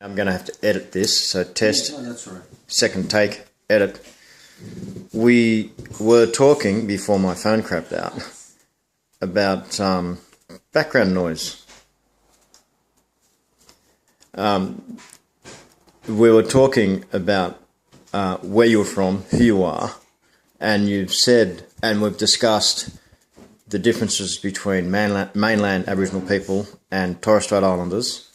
I'm going to have to edit this, so test, that's all right. second take, edit. We were talking, before my phone crapped out, about background noise. We were talking about where you're from, who you are, and you've said, and we've discussed the differences between mainland Aboriginal people and Torres Strait Islanders,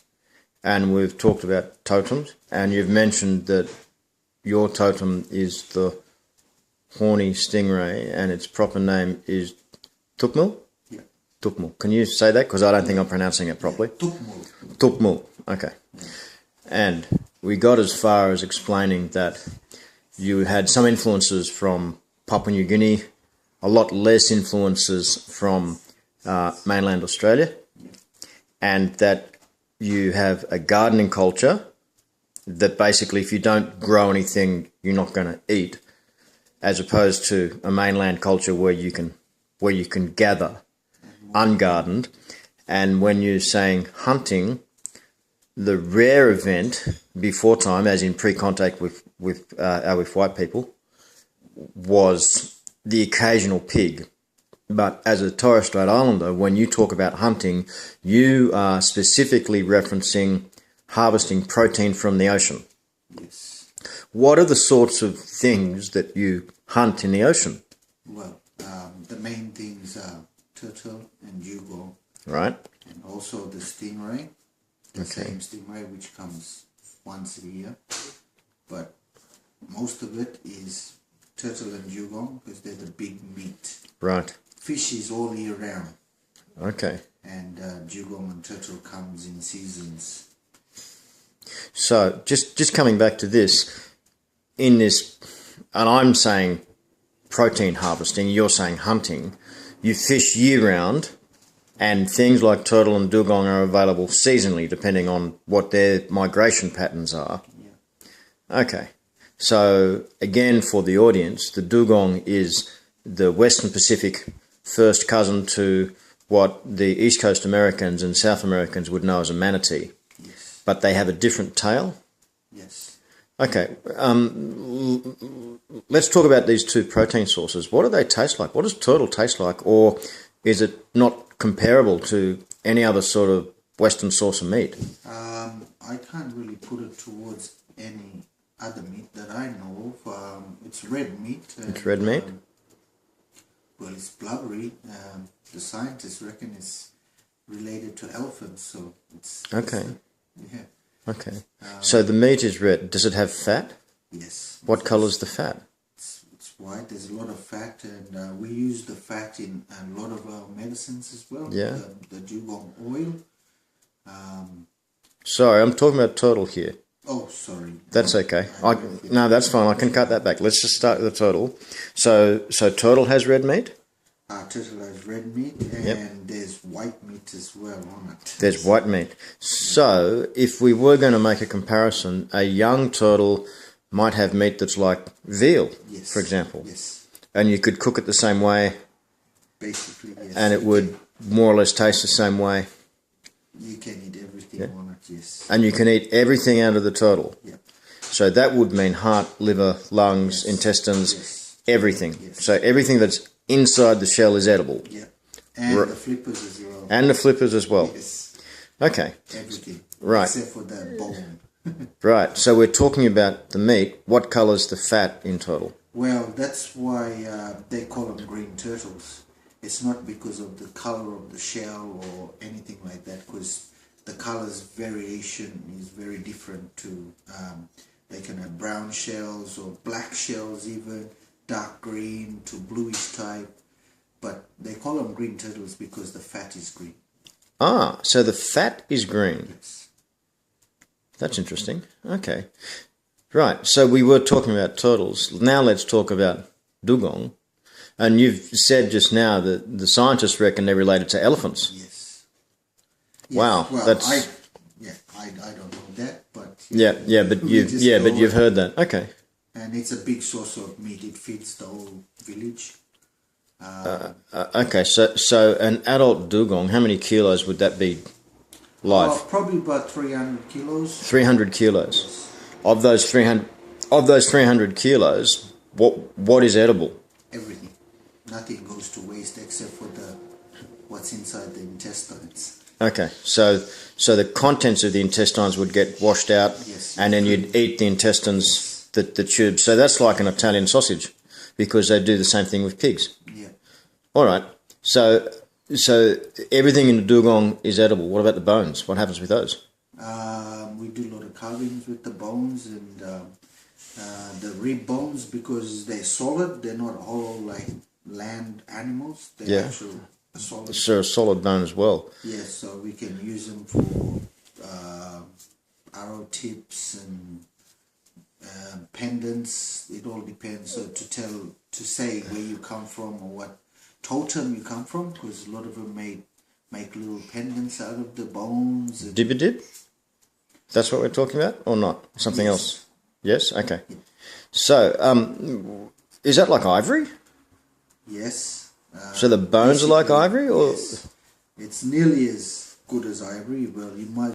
and we've talked about totems, and you've mentioned that your totem is the horny stingray, and its proper name is Tukmul? Yeah. Tukmul. Can you say that? Because I don't think I'm pronouncing it properly. Tukmul. Tukmul. Okay. Yeah. And we got as far as explaining that you had some influences from Papua New Guinea, a lot less influences from mainland Australia, and that you have a gardening culture that basically if you don't grow anything, you're not going to eat, as opposed to a mainland culture where you can gather ungardened. And when you're saying hunting, the rare event before time, as in pre-contact with white people, was the occasional pig. But as a Torres Strait Islander, when you talk about hunting, you are specifically referencing harvesting protein from the ocean. Yes. What are the sorts of things that you hunt in the ocean? Well, the main things are turtle and dugong. Right. And also the stingray. The same stingray which comes once a year. But most of it is turtle and dugong because they're the big meat. Right. Fish is all year round. Okay. And dugong and turtle comes in seasons. So just coming back to this, in this, and I'm saying protein harvesting, you're saying hunting, you fish year round, and things like turtle and dugong are available seasonally depending on what their migration patterns are. Yeah. Okay. So again, for the audience, the dugong is the Western Pacific first cousin to what the East Coast Americans and South Americans would know as a manatee. Yes. But they have a different tail? Yes. Okay. Let's talk about these two protein sources. What do they taste like? What does turtle taste like? Or is it not comparable to any other sort of Western source of meat? I can't really put it towards any other meat that I know of. It's red meat. It's red meat? Well, it's blubbery. The scientists reckon it's related to elephants, so it's... Okay. Yeah. Okay. So the meat is red. Does it have fat? Yes. What colour is the fat? It's white. There's a lot of fat, and we use the fat in a lot of our medicines as well. Yeah. The dugong oil. Sorry, I'm talking about turtle here. Oh, sorry. That's okay. No, that's fine. I can cut that back. Let's just start with the turtle. So turtle has red meat? Turtle has red meat, and there's white meat as well on it. There's white meat. So if we were going to make a comparison, a young turtle might have meat that's like veal, yes. for example. Yes. And you could cook it the same way. Basically, yes. And it would more or less taste the same way. You can eat everything on it, yes. And you can eat everything out of the turtle. Yeah. So that would mean heart, liver, lungs, intestines, everything. Yes. So everything that's inside the shell is edible. Yeah. And the flippers as well. And the flippers as well. Yes. Okay. Everything. Right. Except for the bone. Right. So we're talking about the meat. What colour's the fat in turtle? Well, that's why they call them green turtles. It's not because of the color of the shell or anything like that, because the colors variation is very different to, they can have brown shells or black shells even, dark green to bluish type, but they call them green turtles because the fat is green. Ah, so the fat is green. Yes. That's interesting. Okay. Right, so we were talking about turtles. Now let's talk about dugong. And you've said just now that the scientists reckon they're related to elephants. Yes. Wow, well, that's... I don't know that, but... but you've heard that. Okay. And it's a big source of meat. It feeds the whole village. Okay, so an adult dugong, how many kilos would that be? live? Probably about 300 kilos. 300 kilos. Yes. Of those 300 kilos, what is edible? Everything. Nothing goes to waste except for what's inside the intestines. Okay, so the contents of the intestines would get washed out, Yes. and then you'd eat the intestines, the tubes. So that's like an Italian sausage, because they do the same thing with pigs. Yeah. All right. So everything in the dugong is edible. What about the bones? What happens with those? We do a lot of carvings with the bones and the rib bones, because they're solid. They're not hollow like land animals. They're actual solid. So a solid bone as well. Yes, so we can use them for arrow tips and pendants. It all depends. So to say where you come from or what totem you come from, because a lot of them make little pendants out of the bones. And Dibidib? That's what we're talking about, or not? Something else? Yes. Okay. So, is that like ivory? Yes. So the bones are like ivory, or yes. It's nearly as good as ivory. Well, you might